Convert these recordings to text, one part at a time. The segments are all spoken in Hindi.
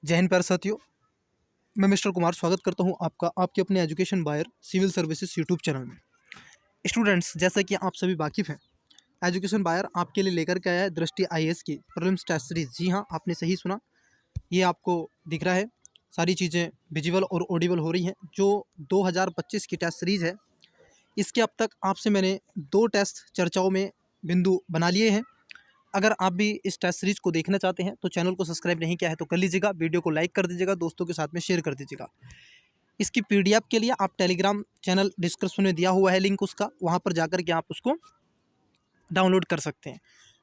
जय हिंद प्यारे साथियों, मैं मिस्टर कुमार स्वागत करता हूं आपका आपके अपने एजुकेशन बायर सिविल सर्विसेज यूट्यूब चैनल में। स्टूडेंट्स, जैसा कि आप सभी वाकिफ़ हैं, एजुकेशन बायर आपके लिए लेकर के आया है दृष्टि आईएएस की प्रीलिम्स टेस्ट सीरीज़। जी हाँ, आपने सही सुना, ये आपको दिख रहा है। सारी चीज़ें विजिबल और ऑडिबल हो रही हैं। जो 2025 की टेस्ट सीरीज़ है, इसके अब तक आपसे मैंने 2 टेस्ट चर्चाओं में बिंदु बना लिए हैं। अगर आप भी इस टेस्ट सीरीज़ को देखना चाहते हैं तो चैनल को सब्सक्राइब नहीं किया है तो कर लीजिएगा, वीडियो को लाइक कर दीजिएगा, दोस्तों के साथ में शेयर कर दीजिएगा। इसकी पीडीएफ के लिए आप टेलीग्राम चैनल डिस्क्रिप्शन में दिया हुआ है लिंक उसका, वहाँ पर जाकर के आप उसको डाउनलोड कर सकते हैं।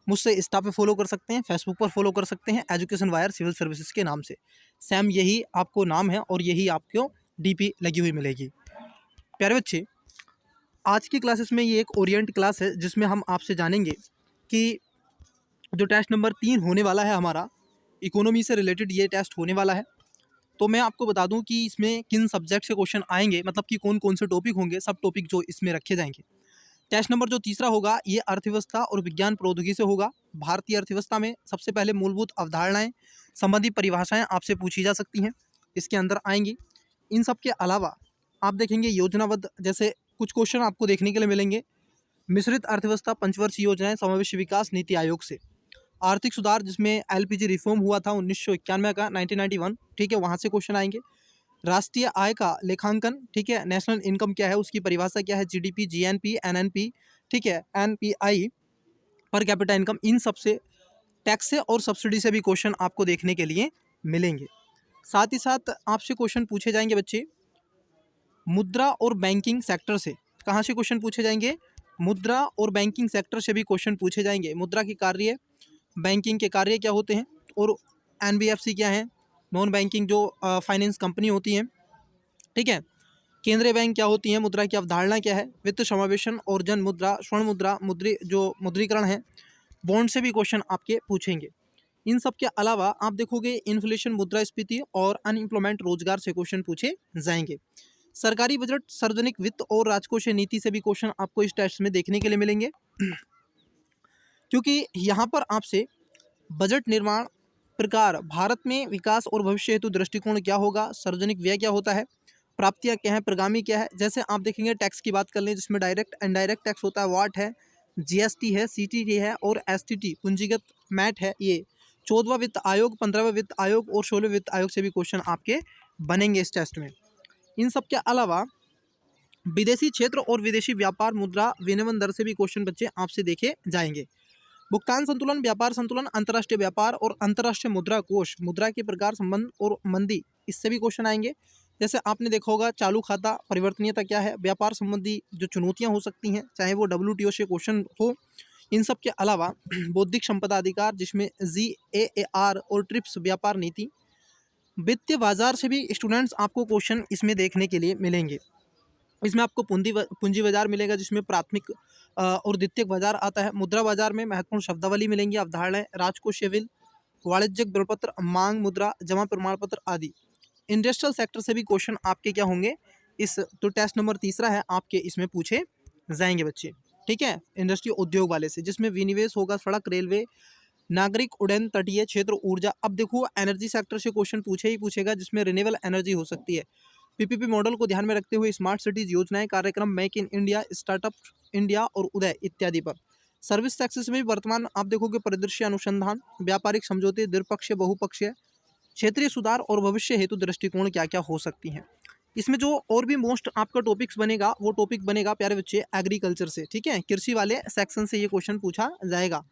मुझसे इंस्टा पे फॉलो कर सकते हैं, फेसबुक पर फॉलो कर सकते हैं, एजुकेशन वायर सिविल सर्विसेज के नाम से। सेम यही आपको नाम है और यही आपको डीपी लगी हुई मिलेगी। प्यारे बच्चे, आज की क्लासेस में ये एक ओरिएंट क्लास है जिसमें हम आपसे जानेंगे कि जो टेस्ट नंबर 3 होने वाला है हमारा, इकोनॉमी से रिलेटेड ये टेस्ट होने वाला है। तो मैं आपको बता दूं कि इसमें किन सब्जेक्ट से क्वेश्चन आएंगे, मतलब कि कौन कौन से टॉपिक होंगे, सब टॉपिक जो इसमें रखे जाएंगे। टेस्ट नंबर जो तीसरा होगा ये अर्थव्यवस्था और विज्ञान प्रौद्योगिकी से होगा। भारतीय अर्थव्यवस्था में सबसे पहले मूलभूत अवधारणाएं संबंधी परिभाषाएं आपसे पूछी जा सकती हैं, इसके अंदर आएंगी। इन सब के अलावा आप देखेंगे योजनाबद्ध, जैसे कुछ क्वेश्चन आपको देखने के लिए मिलेंगे। मिश्रित अर्थव्यवस्था पंचवर्षीय योजनाएं समावेशी विकास नीति आयोग से। आर्थिक सुधार, जिसमें एलपीजी रिफॉर्म हुआ था 1991 का, 1991, ठीक है, वहाँ से क्वेश्चन आएंगे। राष्ट्रीय आय का लेखांकन, ठीक है, नेशनल इनकम क्या है, उसकी परिभाषा क्या है, जीडीपी, जीएनपी, एनएनपी, ठीक है, एनपीआई, पर कैपिटा इनकम, इन सब से, टैक्स से और सब्सिडी से भी क्वेश्चन आपको देखने के लिए मिलेंगे। साथ ही साथ आपसे क्वेश्चन पूछे जाएंगे बच्चे मुद्रा और बैंकिंग सेक्टर से। कहाँ से क्वेश्चन पूछे जाएंगे? मुद्रा और बैंकिंग सेक्टर से भी क्वेश्चन पूछे जाएंगे। मुद्रा की कार्य, बैंकिंग के कार्य क्या होते हैं, और एनबीएफसी क्या है, नॉन बैंकिंग जो फाइनेंस कंपनी होती हैं, ठीक है, केंद्रीय बैंक क्या होती है, मुद्रा की अवधारणा क्या है, वित्त समावेशन और जन मुद्रा, स्वर्ण मुद्रा, जो मुद्रीकरण है, बॉन्ड से भी क्वेश्चन आपके पूछेंगे। इन सब के अलावा आप देखोगे इन्फ्लेशन, मुद्रास्फीति और अनएम्प्लॉयमेंट, रोजगार से क्वेश्चन पूछे जाएंगे। सरकारी बजट, सार्वजनिक वित्त और राजकोषीय नीति से भी क्वेश्चन आपको इस टेस्ट में देखने के लिए मिलेंगे, क्योंकि यहाँ पर आपसे बजट निर्माण प्रकार, भारत में विकास और भविष्य हेतु दृष्टिकोण क्या होगा, सार्वजनिक व्यय क्या होता है, प्राप्तियाँ क्या है, प्रगामी क्या है। जैसे आप देखेंगे टैक्स की बात कर लें, जिसमें डायरेक्ट इनडायरेक्ट टैक्स होता है, वाट है, जीएसटी है, सीटीटी है और एसटीटी पूंजीगत मैट है। ये 14वां वित्त आयोग, 15वां वित्त आयोग और 16वें वित्त आयोग से भी क्वेश्चन आपके बनेंगे इस टेस्ट में। इन सब के अलावा विदेशी क्षेत्र और विदेशी व्यापार, मुद्रा विनिमय दर से भी क्वेश्चन बच्चे आपसे देखे जाएंगे। भुगतान संतुलन, व्यापार संतुलन, अंतर्राष्ट्रीय व्यापार और अंतर्राष्ट्रीय मुद्रा कोष, मुद्रा के प्रकार, संबंध और मंदी, इससे भी क्वेश्चन आएंगे। जैसे आपने देखा होगा चालू खाता परिवर्तनीयता क्या है, व्यापार संबंधी जो चुनौतियां हो सकती हैं, चाहे वो डब्ल्यूटीओ से क्वेश्चन हो। इन सब के अलावा बौद्धिक संपदा अधिकार, जिसमें जीएआर और ट्रिप्स व्यापार नीति। वित्तीय बाजार से भी स्टूडेंट्स आपको क्वेश्चन इसमें देखने के लिए मिलेंगे। इसमें आपको पूंजी बाजार मिलेगा, जिसमें प्राथमिक और द्वितीयक बाजार आता है। मुद्रा बाजार में महत्वपूर्ण शब्दावली मिलेंगी, अवधारणाएं, राजकोषीय बिल, वाणिज्यिक प्रपत्र, मांग मुद्रा, जमा प्रमाण पत्र आदि। इंडस्ट्रियल सेक्टर से भी क्वेश्चन आपके क्या होंगे, इस तो टेस्ट नंबर तीसरा है आपके, इसमें पूछे जाएंगे बच्चे, ठीक है, इंडस्ट्री उद्योग वाले से, जिसमें विनिवेश होगा, सड़क, रेलवे, नागरिक उड्डयन, तटीय क्षेत्र, ऊर्जा। अब देखो एनर्जी सेक्टर से क्वेश्चन पूछे ही पूछेगा, जिसमें रिन्यूएबल एनर्जी हो सकती है। पीपीपी मॉडल को ध्यान में रखते हुए स्मार्ट सिटीज योजनाएं, कार्यक्रम, make in India, startup India और उदय इत्यादि पर। सर्विस सेक्टर में वर्तमान आप देखोगे परिदृश्य, अनुसंधान, व्यापारिक समझौते, द्विपक्षीय, बहुपक्षीय, क्षेत्रीय सुधार और भविष्य हेतु दृष्टिकोण क्या क्या हो सकती हैं। इसमें जो और भी मोस्ट आपका टॉपिक्स बनेगा, वो टॉपिक बनेगा प्यारे बच्चे एग्रीकल्चर से, ठीक है, कृषि वाले सेक्शन से ये क्वेश्चन पूछा जाएगा,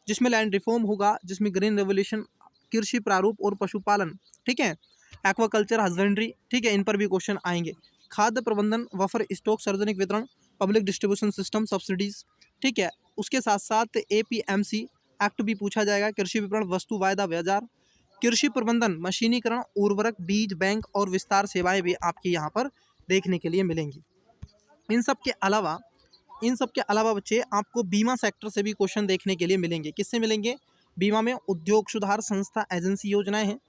जिसमें लैंड रिफॉर्म होगा, जिसमें ग्रीन रेवोल्यूशन, कृषि प्रारूप और पशुपालन, ठीक है, एक्वाकल्चर, हस्बेंड्री, ठीक है, इन पर भी क्वेश्चन आएंगे। खाद्य प्रबंधन, बफर स्टॉक, सार्वजनिक वितरण, पब्लिक डिस्ट्रीब्यूशन सिस्टम, सब्सिडीज, ठीक है, उसके साथ साथ एपीएमसी एक्ट भी पूछा जाएगा। कृषि विपणन, वस्तु वायदा बाजार, कृषि प्रबंधन, मशीनीकरण, उर्वरक, बीज बैंक और विस्तार सेवाएं भी आपके यहाँ पर देखने के लिए मिलेंगी। इन सब के अलावा बच्चे आपको बीमा सेक्टर से भी क्वेश्चन देखने के लिए मिलेंगे। किससे मिलेंगे? बीमा में उद्योग सुधार संस्था, एजेंसी योजनाएं हैं।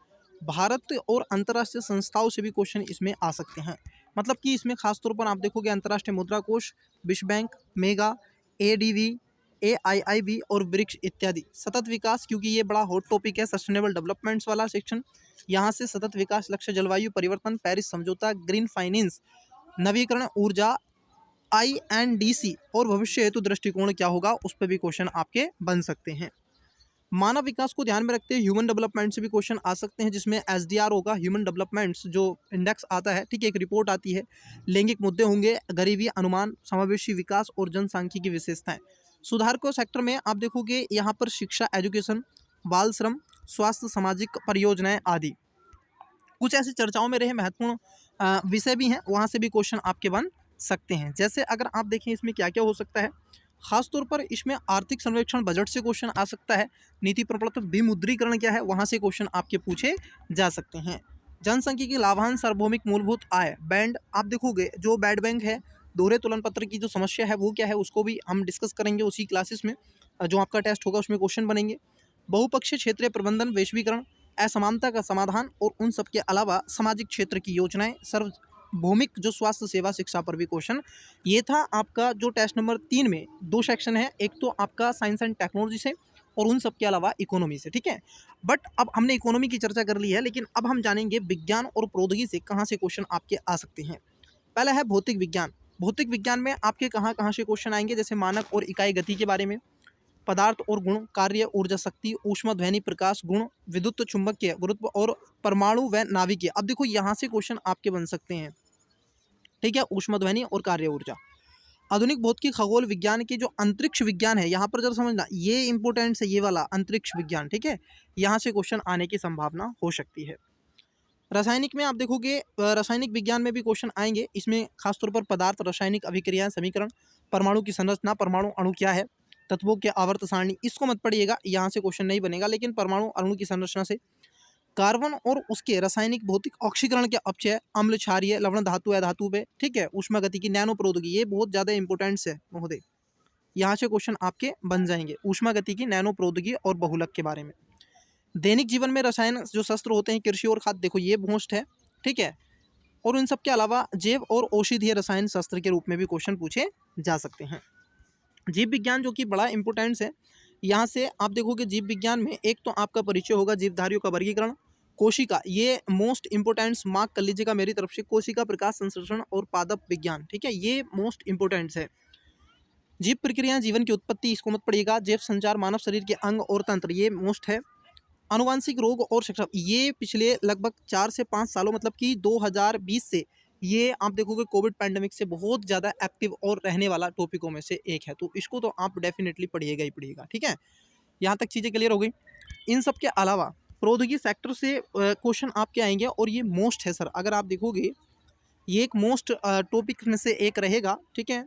भारत और अंतर्राष्ट्रीय संस्थाओं से भी क्वेश्चन इसमें आ सकते हैं। मतलब कि इसमें खासतौर पर आप देखोगे अंतर्राष्ट्रीय मुद्रा कोष, विश्व बैंक, मेगा, एडीबी, AIIB और ब्रिक्स इत्यादि। सतत विकास, क्योंकि ये बड़ा हॉट टॉपिक है, सस्टेनेबल डेवलपमेंट्स वाला सेक्शन, यहाँ से सतत विकास लक्ष्य, जलवायु परिवर्तन, पेरिस समझौता, ग्रीन फाइनेंस, नवीकरण ऊर्जा, INDC और भविष्य हेतु दृष्टिकोण क्या होगा, उस पर भी क्वेश्चन आपके बन सकते हैं। मानव विकास को ध्यान में रखते हुए ह्यूमन डेवलपमेंट से भी क्वेश्चन आ सकते हैं, जिसमें SDR होगा, ह्यूमन डेवलपमेंट्स जो इंडेक्स आता है, ठीक है, एक रिपोर्ट आती है। लैंगिक मुद्दे होंगे, गरीबी अनुमान, समावेशी विकास और जनसांख्यिकी विशेषताएं। सुधार को सेक्टर में आप देखोगे यहाँ पर शिक्षा, एजुकेशन, बाल श्रम, स्वास्थ्य, सामाजिक परियोजनाएं आदि कुछ ऐसी चर्चाओं में रहे महत्वपूर्ण विषय भी हैं, वहाँ से भी क्वेश्चन आपके बन सकते हैं। जैसे अगर आप देखें इसमें क्या क्या हो सकता है, खासतौर पर इसमें आर्थिक सर्वेक्षण बजट से क्वेश्चन आ सकता है। नीति प्रपत्र विमुद्रीकरण क्या है, वहाँ से क्वेश्चन आपके पूछे जा सकते हैं। जनसंख्या की लाभांश, सार्वभौमिक मूलभूत आय, बैंड आप देखोगे, जो बैड बैंक है, दोहरे तुलन पत्र की जो समस्या है वो क्या है, उसको भी हम डिस्कस करेंगे उसी क्लासेस में। जो आपका टेस्ट होगा उसमें क्वेश्चन बनेंगे। बहुपक्षीय क्षेत्रीय प्रबंधन, वैश्वीकरण, असमानता का समाधान और उन सब के अलावा सामाजिक क्षेत्र की योजनाएं, सार्वभौमिक जो स्वास्थ्य सेवा, शिक्षा पर भी क्वेश्चन। ये था आपका जो टेस्ट नंबर 3 में 2 सेक्शन है, एक तो आपका साइंस एंड टेक्नोलॉजी से और उन सब के अलावा इकोनॉमी से, ठीक है। बट अब हमने इकोनॉमी की चर्चा कर ली है, लेकिन अब हम जानेंगे विज्ञान और प्रौद्योगिकी से कहाँ से क्वेश्चन आपके आ सकते हैं। पहला है भौतिक विज्ञान। भौतिक विज्ञान में आपके कहाँ कहाँ से क्वेश्चन आएंगे, जैसे मानक और इकाई गति के बारे में, पदार्थ और गुण, कार्य, ऊर्जा शक्ति, ऊष्मा ध्वनि प्रकाश गुण, विद्युत चुंबकीय गुरुत्व और परमाणु व नाभिकीय। अब देखो यहाँ से क्वेश्चन आपके बन सकते हैं, ठीक है, ऊष्मा ध्वनि और कार्य ऊर्जा। आधुनिक भौतिकी खगोल विज्ञान की जो अंतरिक्ष विज्ञान है, यहाँ पर जरा समझना, ये इंपॉर्टेंट है, ये वाला अंतरिक्ष विज्ञान, ठीक है, यहाँ से क्वेश्चन आने की संभावना हो सकती है। रासायनिक में आप देखोगे, रासायनिक विज्ञान में भी क्वेश्चन आएंगे। इसमें खासतौर पर पदार्थ, रासायनिक अभिक्रियाएं, समीकरण, परमाणु की संरचना, परमाणु अणु क्या है, तत्वों के आवर्त सारणी, इसको मत पढ़िएगा, यहाँ से क्वेश्चन नहीं बनेगा, लेकिन परमाणु अणु की संरचना से कार्बन और उसके रासायनिक भौतिक ऑक्सीकरण के अपचय, अम्ल, क्षारीय, लवण, धातु है, धातु पे, ठीक है, ऊष्मा गति की, नैनो प्रौद्योगिकी, ये बहुत ज़्यादा इंपॉर्टेंट्स है महोदय, यहाँ से क्वेश्चन आपके बन जाएंगे, ऊष्मा गति की, नैनो प्रौद्योगिकी और बहुलक के बारे में। दैनिक जीवन में रसायन जो शस्त्र होते हैं, कृषि और खाद्य, देखो ये मोस्ट है, ठीक है, और इन सब के अलावा जैव और औषधीय रसायन शस्त्र के रूप में भी क्वेश्चन पूछे जा सकते हैं। जीव विज्ञान जो कि बड़ा इंपॉर्टेंट्स है, यहाँ से आप देखोगे जीव विज्ञान में एक तो आपका परिचय होगा जीवधारियों का वर्गीकरण, कोशिका, ये मोस्ट इंपोर्टेंट्स, मार्क कर लीजिएगा मेरी तरफ से, कोशिका प्रकाश संश्लेषण और पादप विज्ञान, ठीक है, ये मोस्ट इंपोर्टेंट्स है। जीव प्रक्रिया, जीवन की उत्पत्ति, इसको मत पढ़िएगा। जैव संचार, मानव शरीर के अंग और तंत्र, ये मोस्ट है। आनुवांशिक रोग और शिक्षा, ये पिछले लगभग 4 से 5 सालों, मतलब कि 2020 से ये आप देखोगे कोविड पैंडेमिक से बहुत ज़्यादा एक्टिव और रहने वाला टॉपिकों में से एक है, तो इसको तो आप डेफिनेटली पढ़िएगा ही पढ़िएगा, ठीक है। यहाँ तक चीज़ें क्लियर हो गई। इन सब के अलावा प्रौद्योगिकी सेक्टर से क्वेश्चन आपके आएंगे, और ये मोस्ट है सर, अगर आप देखोगे ये एक मोस्ट टॉपिक में से एक रहेगा, ठीक है।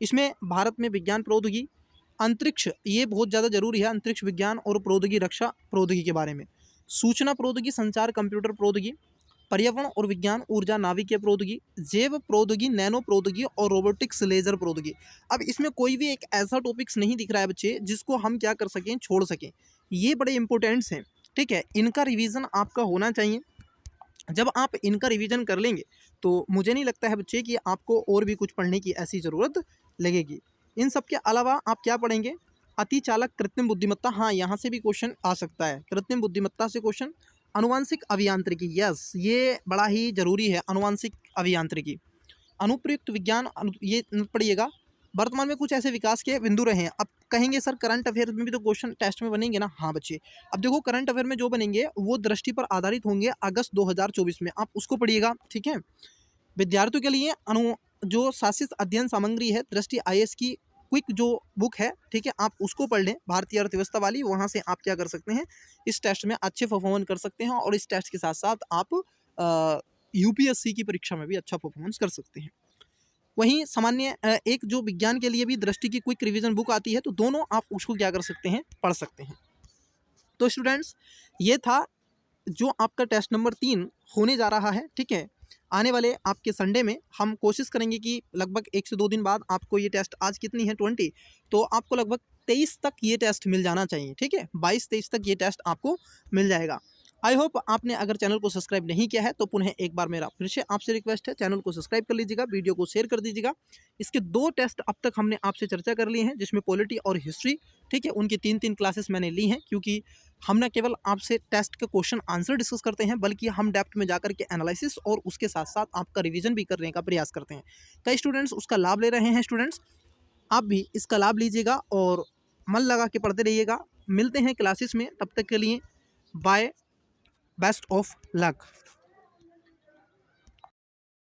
इसमें भारत में विज्ञान प्रौद्योगिकी, अंतरिक्ष, ये बहुत ज़्यादा जरूरी है, अंतरिक्ष विज्ञान और प्रौद्योगिकी, रक्षा प्रौद्योगिकी के बारे में, सूचना प्रौद्योगिकी, संचार, कंप्यूटर प्रौद्योगिकी, पर्यावरण और विज्ञान, ऊर्जा, नाभिकीय प्रौद्योगिकी, जैव प्रौद्योगिकी, नैनो प्रौद्योगिकी और रोबोटिक्स, लेजर प्रौद्योगिकी। अब इसमें कोई भी एक ऐसा टॉपिक्स नहीं दिख रहा है बच्चे जिसको हम क्या कर सकें, छोड़ सकें, ये बड़े इंपॉर्टेंट्स हैं, ठीक है, इनका रिवीजन आपका होना चाहिए। जब आप इनका रिवीजन कर लेंगे तो मुझे नहीं लगता है बच्चे कि आपको और भी कुछ पढ़ने की ऐसी ज़रूरत लगेगी। इन सब के अलावा आप क्या पढ़ेंगे, अतिचालक, कृत्रिम बुद्धिमत्ता, हाँ यहाँ से भी क्वेश्चन आ सकता है, कृत्रिम बुद्धिमत्ता से क्वेश्चन। अनुवांशिक अभियांत्रिकी, यस ये बड़ा ही जरूरी है, अनुवांशिक अभियांत्रिकी। अनुप्रयुक्त विज्ञान, ये पढ़िएगा। वर्तमान में कुछ ऐसे विकास के बिंदु रहे हैं। अब कहेंगे सर करंट अफेयर में भी तो क्वेश्चन टेस्ट में बनेंगे ना, हाँ बच्चे। अब देखो करंट अफेयर में जो बनेंगे वो दृष्टि पर आधारित होंगे अगस्त 2024 में, आप उसको पढ़िएगा, ठीक है। विद्यार्थियों के लिए जो शासित अध्ययन सामग्री है, दृष्टि IAS की क्विक जो बुक है, ठीक है, आप उसको पढ़ लें, भारतीय अर्थव्यवस्था वाली, वहाँ से आप क्या कर सकते हैं, इस टेस्ट में अच्छे परफॉर्मेंस कर सकते हैं, और इस टेस्ट के साथ साथ आप UPSC की परीक्षा में भी अच्छा परफॉर्मेंस कर सकते हैं। वहीं सामान्य एक जो विज्ञान के लिए भी दृष्टि की क्विक रिवीजन बुक आती है, तो दोनों आप उसको क्या कर सकते हैं, पढ़ सकते हैं। तो स्टूडेंट्स ये था जो आपका टेस्ट नंबर 3 होने जा रहा है, ठीक है। आने वाले आपके संडे में हम कोशिश करेंगे कि लगभग 1 से 2 दिन बाद आपको ये टेस्ट, आज कितनी है 20, तो आपको लगभग 23 तक ये टेस्ट मिल जाना चाहिए, ठीक है, 22-23 तक ये टेस्ट आपको मिल जाएगा। आई होप आपने अगर चैनल को सब्सक्राइब नहीं किया है तो पुनः एक बार मेरा फिर से आपसे रिक्वेस्ट है, चैनल को सब्सक्राइब कर लीजिएगा, वीडियो को शेयर कर दीजिएगा। इसके 2 टेस्ट अब तक हमने आपसे चर्चा कर लिए हैं, जिसमें पॉलिटी और हिस्ट्री, ठीक है, उनकी 3-3 क्लासेस मैंने ली हैं, क्योंकि हम न केवल आपसे टेस्ट के क्वेश्चन आंसर डिस्कस करते हैं, बल्कि हम डेप्थ में जाकर के एनालिसिस और उसके साथ साथ आपका रिविजन भी करने का प्रयास करते हैं। कई स्टूडेंट्स उसका लाभ ले रहे हैं। स्टूडेंट्स, आप भी इसका लाभ लीजिएगा और मन लगा के पढ़ते रहिएगा। मिलते हैं क्लासेस में, तब तक के लिए बाय, बेस्ट ऑफ लक।